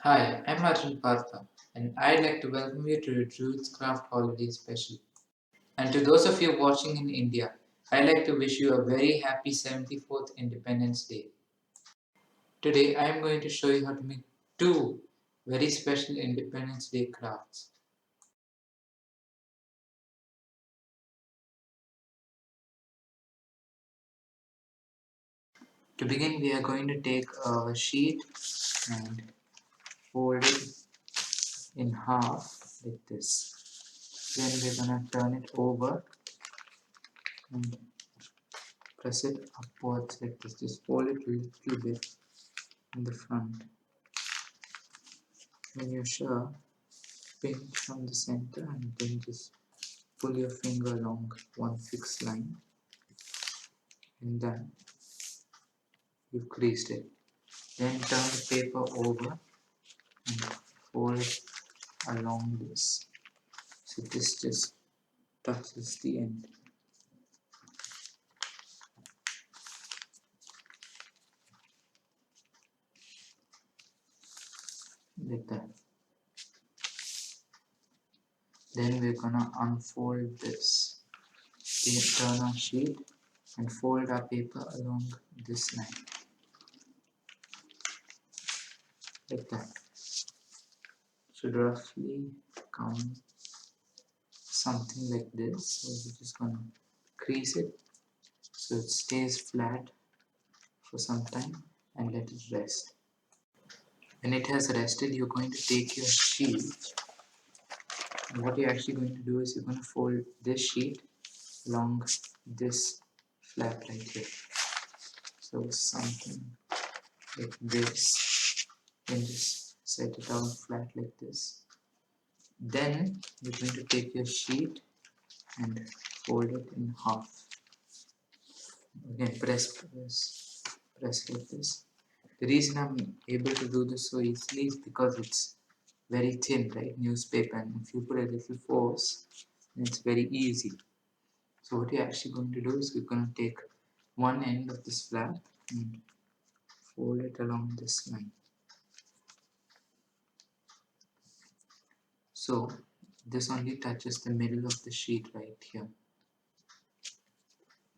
Hi, I'm Arjun Partha, and I'd like to welcome you to the Druid's Craft Holiday Special. And to those of you watching in India, I'd like to wish you a very happy 74th Independence Day. Today, I am going to show you how to make two very special Independence Day crafts. To begin, we are going to take a sheet and fold it in half like this. Then we're going to turn it over and press it upwards like this. Just fold it a little bit in the front. When you're sure, pinch from the center and then just pull your finger along one fixed line, and then you've creased it. Then turn the paper over and fold it along this. So this just touches the end. Like that. Then we're gonna unfold this. Turn our sheet and fold our paper along this line. Like that. Should roughly come something like this. So we're just gonna crease it so it stays flat for some time and let it rest. When it has rested, you're going to take your sheet, and what you're actually going to do is you're going to fold this sheet along this flap right here. So something like this, then just set it down flat like this. Then you're going to take your sheet and fold it in half. Again, press like this. The reason I'm able to do this so easily is because it's very thin, right? Newspaper, and if you put a little force, then it's very easy. So what you're actually going to do is you're going to take one end of this flap and fold it along this line. So this only touches the middle of the sheet right here.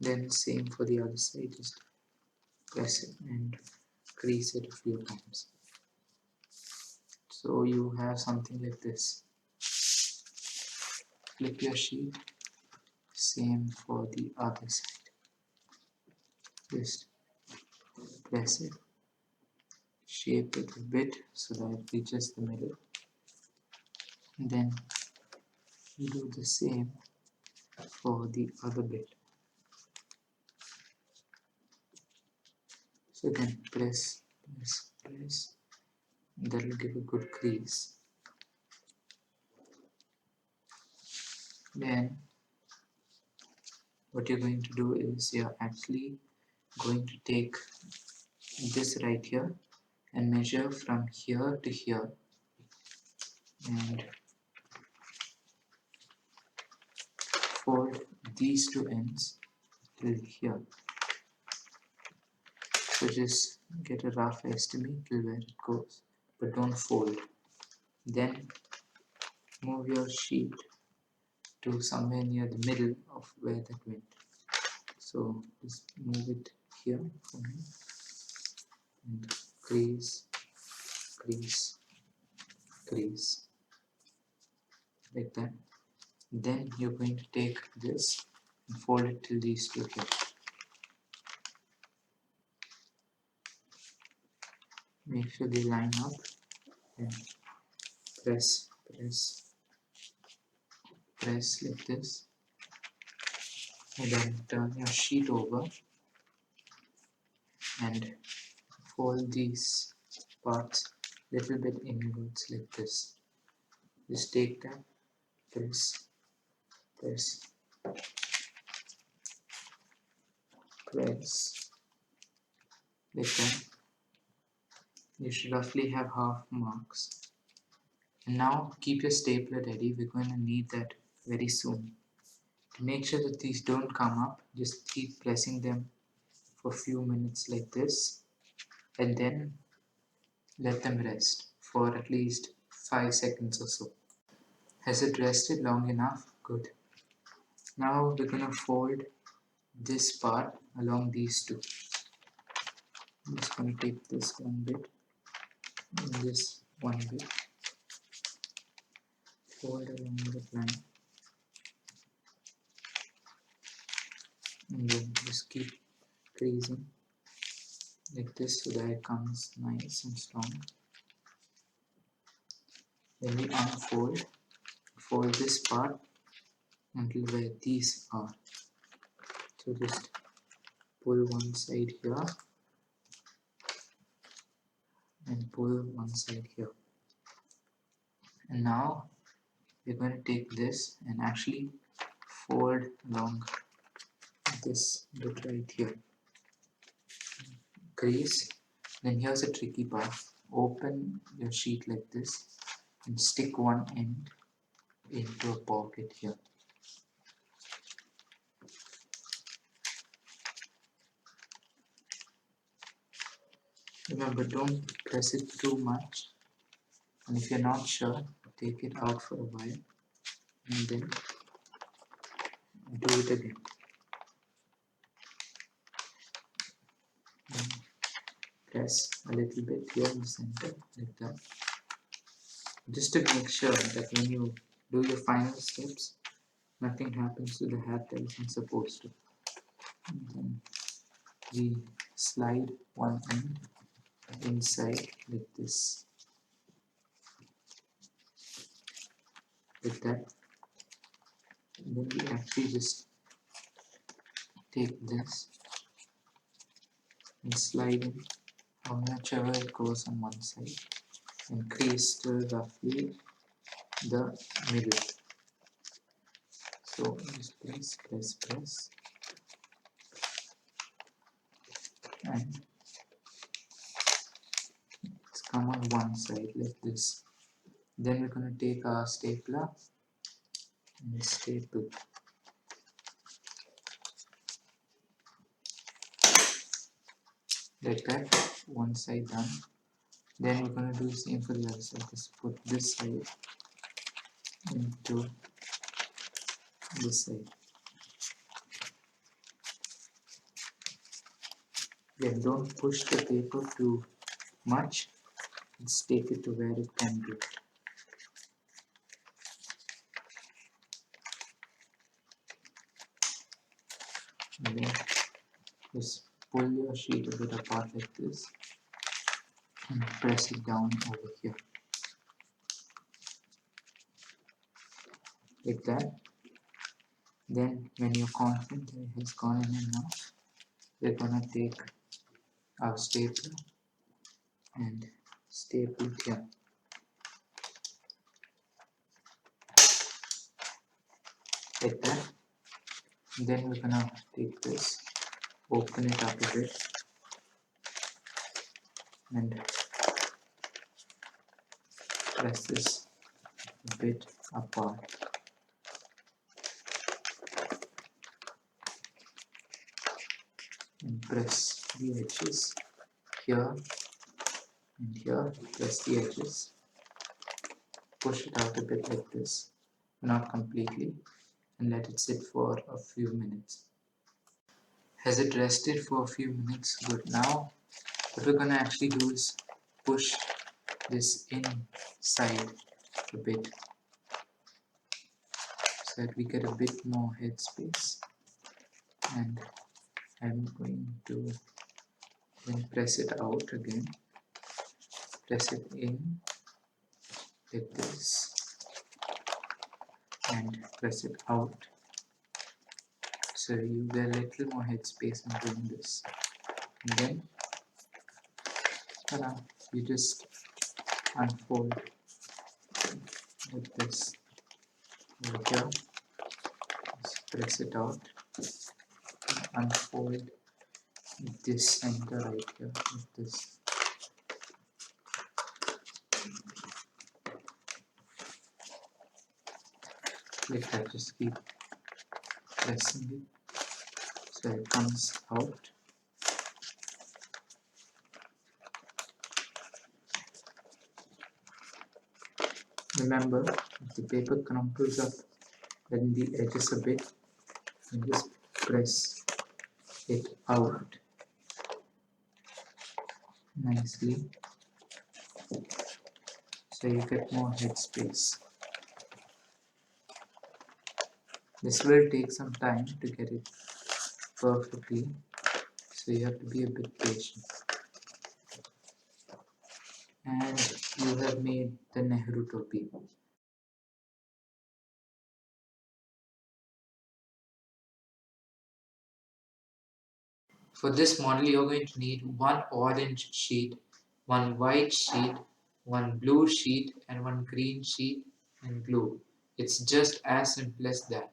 Then same for the other side, just press it and crease it a few times. So you have something like this. Flip your sheet, same for the other side. Just press it, shape it a bit so that it reaches the middle, and then you do the same for the other bit. So then press, that will give a good crease. Then what you're going to do is you're actually going to take this right here and measure from here to here, and fold these two ends till here. So just get a rough estimate till where it goes, but don't fold. Then move your sheet to somewhere near the middle of where that went. So just move it here for me and crease, crease, crease, like that. Then you're going to take this and fold it till these two here. Make sure they line up and press, press, press like this. And then turn your sheet over and fold these parts little bit inwards like this. Just take that, press, press, press, like that. You should roughly have half marks. And now keep your stapler ready, we're going to need that very soon. To make sure that these don't come up, just keep pressing them for a few minutes like this, and then let them rest for at least 5 seconds or so. Has it rested long enough? Good. Now we're gonna fold this part along these two. I'm just gonna take this one bit and this one bit, fold along the line, and then just keep creasing like this so that it comes nice and strong. Then we unfold, fold this part until where these are. So just pull one side here and pull one side here. And now we're going to take this and actually fold along this bit right here. Crease. Then here's a tricky part. Open your sheet like this and stick one end into a pocket here. Remember, don't press it too much, and if you're not sure, take it out for a while and then do it again. And press a little bit here in the center like that, just to make sure that when you do your final steps, nothing happens to the hat that isn't supposed to. And then we slide one end inside like this, like that. And then we actually just take this and slide in how much ever it goes on one side and crease to roughly the middle. So just press, press, press, and it's come on one side like this. Then we're going to take our stapler and staple. Like that, one side done. Then we're going to do the same for the other side. Just put this side into this side. Again, don't push the paper too much. Just take it to where it can be. And then just pull your sheet a bit apart like this and press it down over here. Like that. Then when you're confident that it has gone in enough, we're gonna take our stapler and staple it here. Like that. Then we're gonna take this, open it up a bit, and press this a bit apart. And press the edges here and here, press the edges, push it out a bit like this, not completely, and let it sit for a few minutes. Has it rested for a few minutes? Good. Now what we're gonna actually do is push this inside a bit so that we get a bit more headspace, and I'm going to then press it out again, press it in like this and press it out so you get a little more headspace in doing this. And then you just unfold like this over here, just press it out, unfold this center right here like this. Like that, just keep pressing it so it comes out. Remember, if the paper crumples up at the edges a bit, and just press it out nicely so you get more headspace. This will take some time to get it perfectly, so you have to be a bit patient. And you have made the Nehru Topi. For this model, you're going to need one orange sheet, one white sheet, one blue sheet, and one green sheet and glue. It's just as simple as that.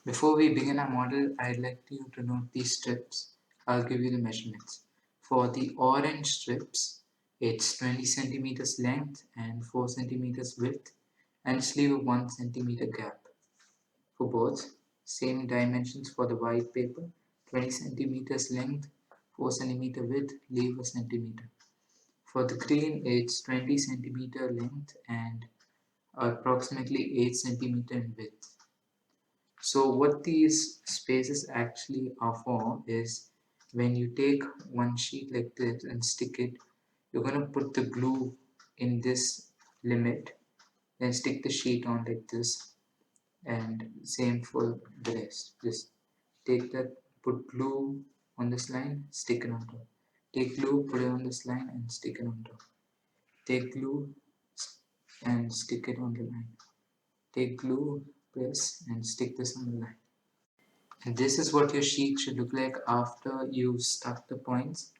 Before we begin our model, I'd like you to note these strips. I'll give you the measurements. For the orange strips, it's 20 centimeters length and 4 centimeters width, and just leave a 1 centimeter gap. For both, same dimensions for the white paper, 20 centimeters length, 4 centimeter width, leave a centimeter. For the green, it's 20 centimeter length and approximately 8 centimeter in width. So what these spaces actually are for is when you take one sheet like this and stick it, you're going to put the glue in this limit, then stick the sheet on like this, and same for the rest. Just take that, put glue on this line, stick it on top. Take glue, put it on this line and stick it on top. Take glue and stick it on the line. Take glue, press and stick this on the line. And this is what your sheet should look like after you've stuck the points.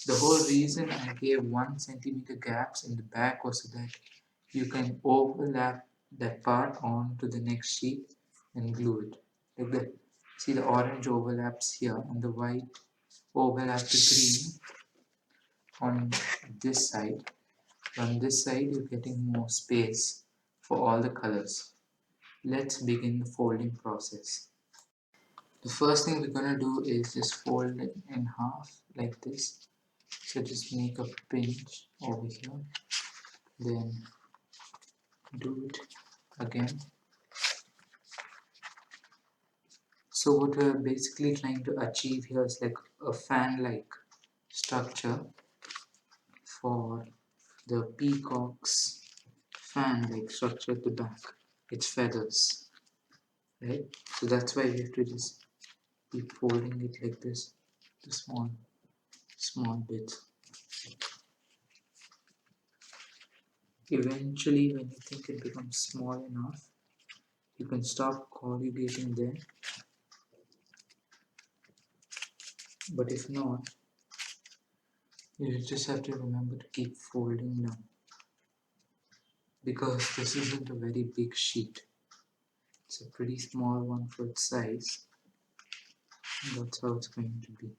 The whole reason I gave 1 centimeter gaps in the back was so that you can overlap that part onto the next sheet and glue it. Like that. See, the orange overlaps here and the white overlaps the green on this side. On this side, you're getting more space for all the colors. Let's begin the folding process. The first thing we're gonna do is just fold it in half like this. So just make a pinch over here, then do it again. So what we're basically trying to achieve here is like a fan-like structure for the peacock's fan-like structure at the back. Its feathers, right? So that's why we have to just keep folding it like this, the small bits. Eventually, when you think it becomes small enough, you can stop corrugating there. But if not, you just have to remember to keep folding now, because this isn't a very big sheet. It's a pretty small one for its size. That's how it's going to be.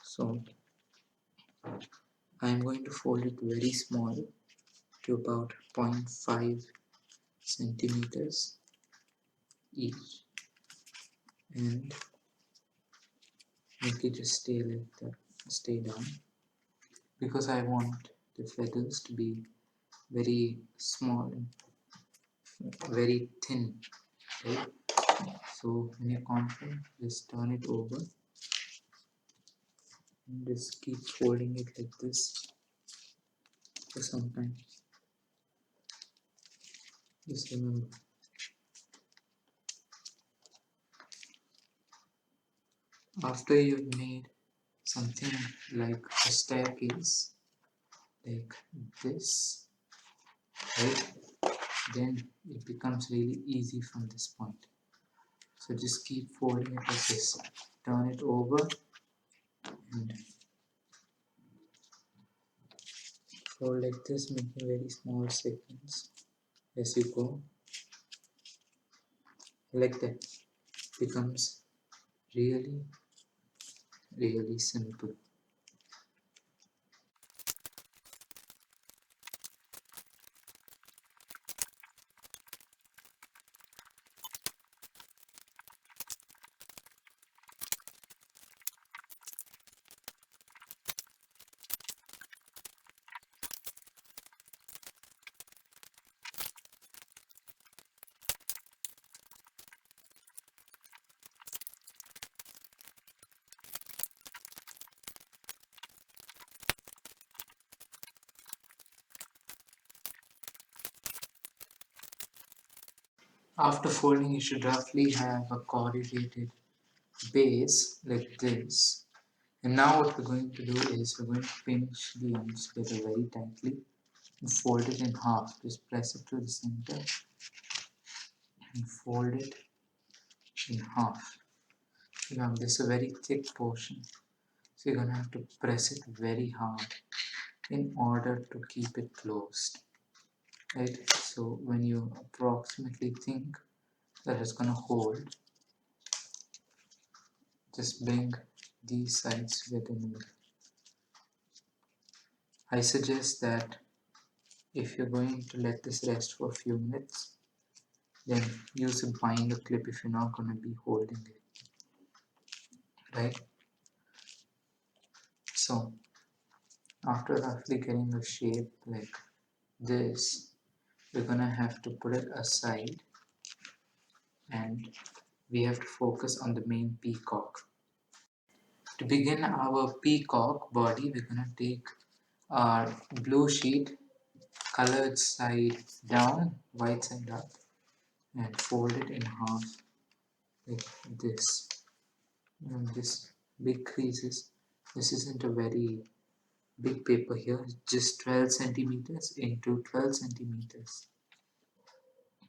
So I'm going to fold it very small to about 0.5 centimeters each and make it just stay like that, stay down, because I want the feathers to be very small and very thin, right? So when you're confident, just turn it over and just keep folding it like this for some time. Just remember, after you've made something like a staircase like this, right, then it becomes really easy from this point. So just keep folding it like this, turn it over and fold like this, making very small segments as you go. Like that, becomes really simple. After folding, you should roughly have a corrugated base like this. And now what we're going to do is we're going to pinch the ends together very tightly and fold it in half. Just press it to the center and fold it in half. Now this is a very thick portion, so you're gonna have to press it very hard in order to keep it closed. Right? So when you approximately think that it's gonna hold, just bring these sides together in the middle. I suggest that if you're going to let this rest for a few minutes, then use a binder clip if you're not going to be holding it, right? So after roughly getting a shape like this, we're going to have to put it aside and we have to focus on the main peacock. To begin our peacock body, we're going to take our blue sheet, colored side down, white side up, and fold it in half like this. And this big creases. This isn't a very big paper here, just 12 centimeters into 12 centimeters.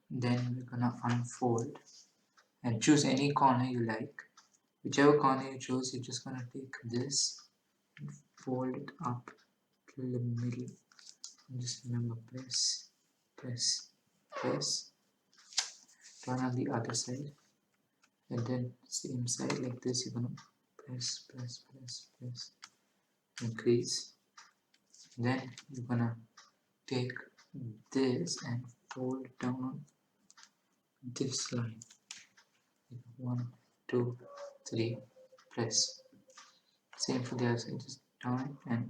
Then we're gonna unfold and choose any corner you like. Whichever corner you choose, you're just gonna take this and fold it up to the middle. And just remember, press, press, press. Turn on the other side, and then same side like this. You're gonna press, press, press, press, increase. Then you're gonna take this and fold it down on this line. 1, 2, 3, press. Same for the other side, just down and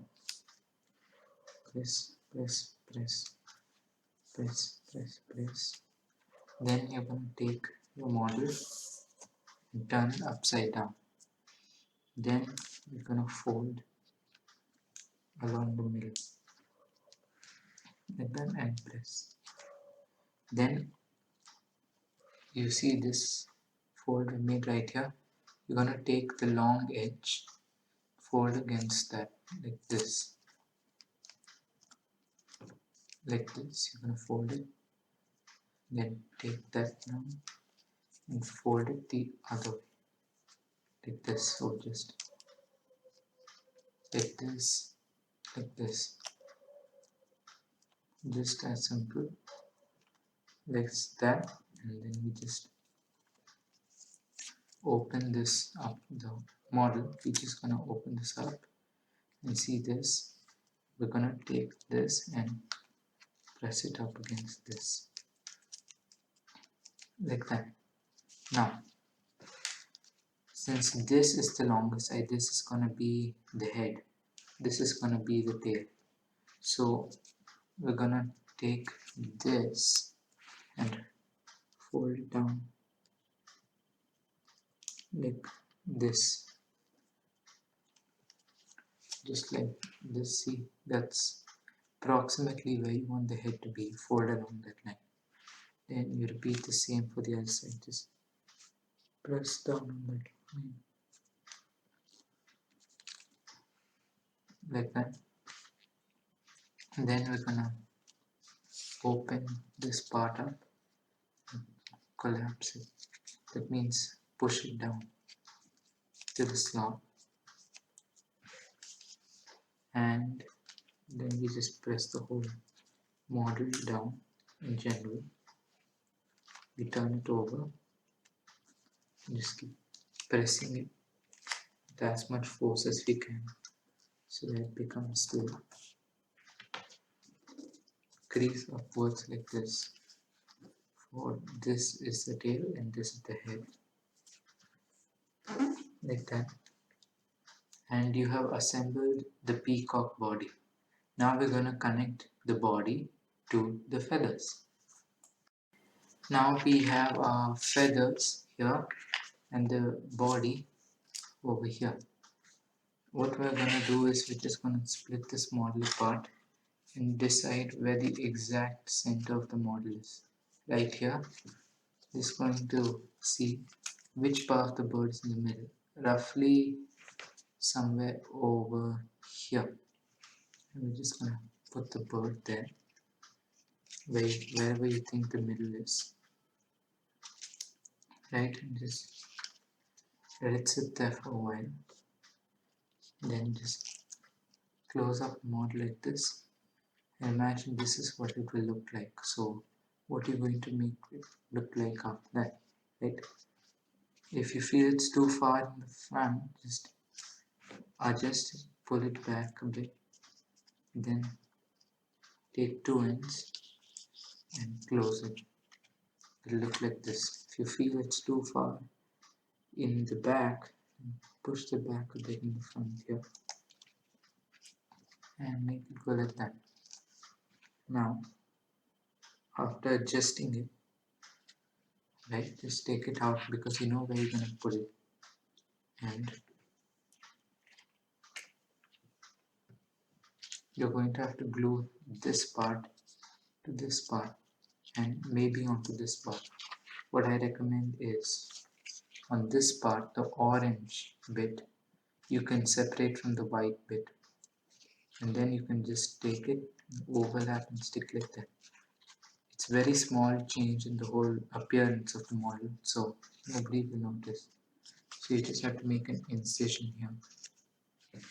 press, press, press, press, press, press. Then you're gonna take your model and turn it upside down. Then you're gonna fold along the middle like that and press. Then you see this fold I made right here. You're gonna take the long edge, fold against that like this. Like this, you're gonna fold it, then take that now and fold it the other way, like this. So just like this, like this, just as simple, like that. And then we just open this up, the model. We're just gonna open this up and see this. We're gonna take this and press it up against this, like that. Now since this is the longer side, this is gonna be the head, this is gonna be the tail. So we're gonna take this and fold it down like this, just like this. See, that's approximately where you want the head to be. Fold along that line. Then you repeat the same for the other side. Just press down on that line like that. And then we're gonna open this part up and collapse it. That means push it down to the slot, and then we just press the whole model down in general. We turn it over and just keep pressing it with as much force as we can so that it becomes the crease upwards like this. For this is the tail and this is the head, like that. And you have assembled the peacock body. Now we're going to connect the body to the feathers. Now we have our feathers here and the body over here. What we're going to do is we're just going to split this model apart and decide where the exact center of the model is. Right here, Just going to see which part of the bird is in the middle. Roughly somewhere over here. And we're just gonna put the bird there, wherever you think the middle is. Right? And just let it sit there for a while. Then just close up the model like this. And imagine this is what it will look like. So what you're going to make it look like after that. Right? If you feel it's too far in the front, just adjust it, pull it back a bit, then take two ends and close it. It'll look like this. If you feel it's too far in the back, push the back a bit in the front here and make it go like that. Now, after adjusting it, right, just take it out because you know where you're gonna put it, and you're going to have to glue this part to this part and maybe onto this part. What I recommend is on this part, the orange bit, you can separate from the white bit, and then you can just take it, overlap and stick like that. It's very small change in the whole appearance of the model, so nobody will notice. So you just have to make an incision here.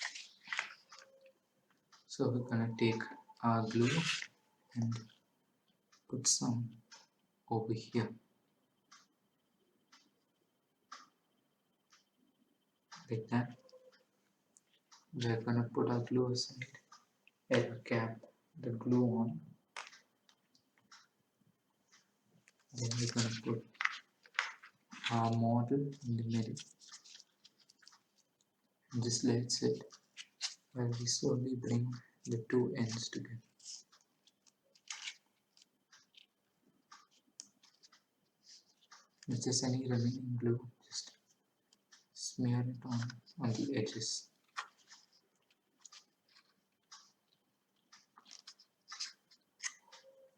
So we're gonna take our glue and put some over here, like that. We're gonna put our glue aside and cap the glue on. Then we're gonna put our model in the middle and just let it sit while we slowly bring the two ends together. If there's any remaining glue, just smear it on the edges.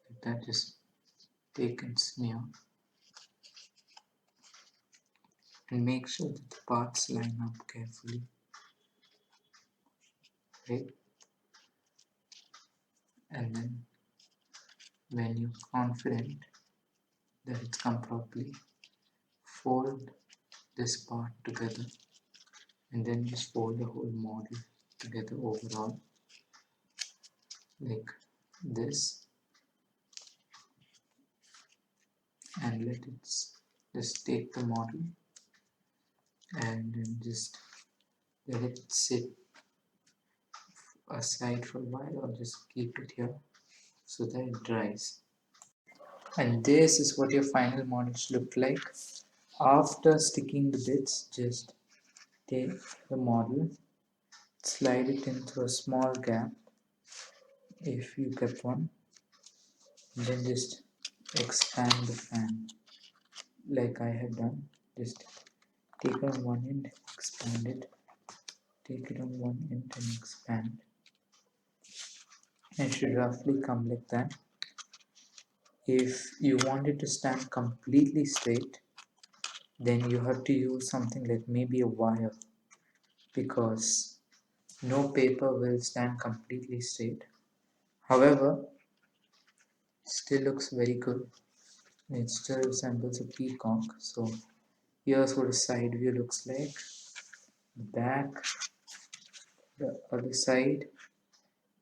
Like that, just take and smear and make sure that the parts line up carefully. Right? And then when you're confident that it's come properly, fold this part together and then just fold the whole model together overall like this, and let it just take the model and then just let it sit aside for a while, or just keep it here so that it dries. And this is what your final models look like. After sticking the bits, just take the model, slide it into a small gap if you kept one, and then just expand the fan like I have done. Just take it on one end, expand it, take it on one end and expand. It should roughly come like that. If you want it to stand completely straight, then you have to use something like maybe a wire, because no paper will stand completely straight. However, still looks very good. It still resembles a peacock. So here's what a side view looks like. The back, the other side,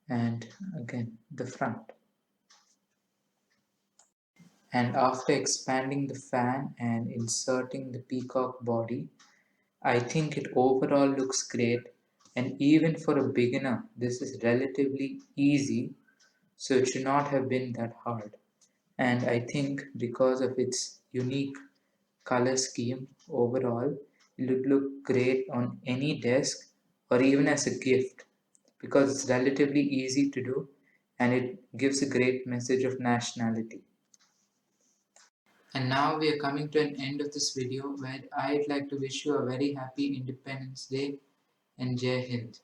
and again the front. And after expanding the fan and inserting the peacock body, I think it overall looks great, and even for a beginner this is relatively easy, so it should not have been that hard. And I think because of its unique color scheme overall, it would look great on any desk or even as a gift, because it's relatively easy to do and it gives a great message of nationality. And now we are coming to an end of this video, where I'd like to wish you a very happy Independence Day and Jai Hind.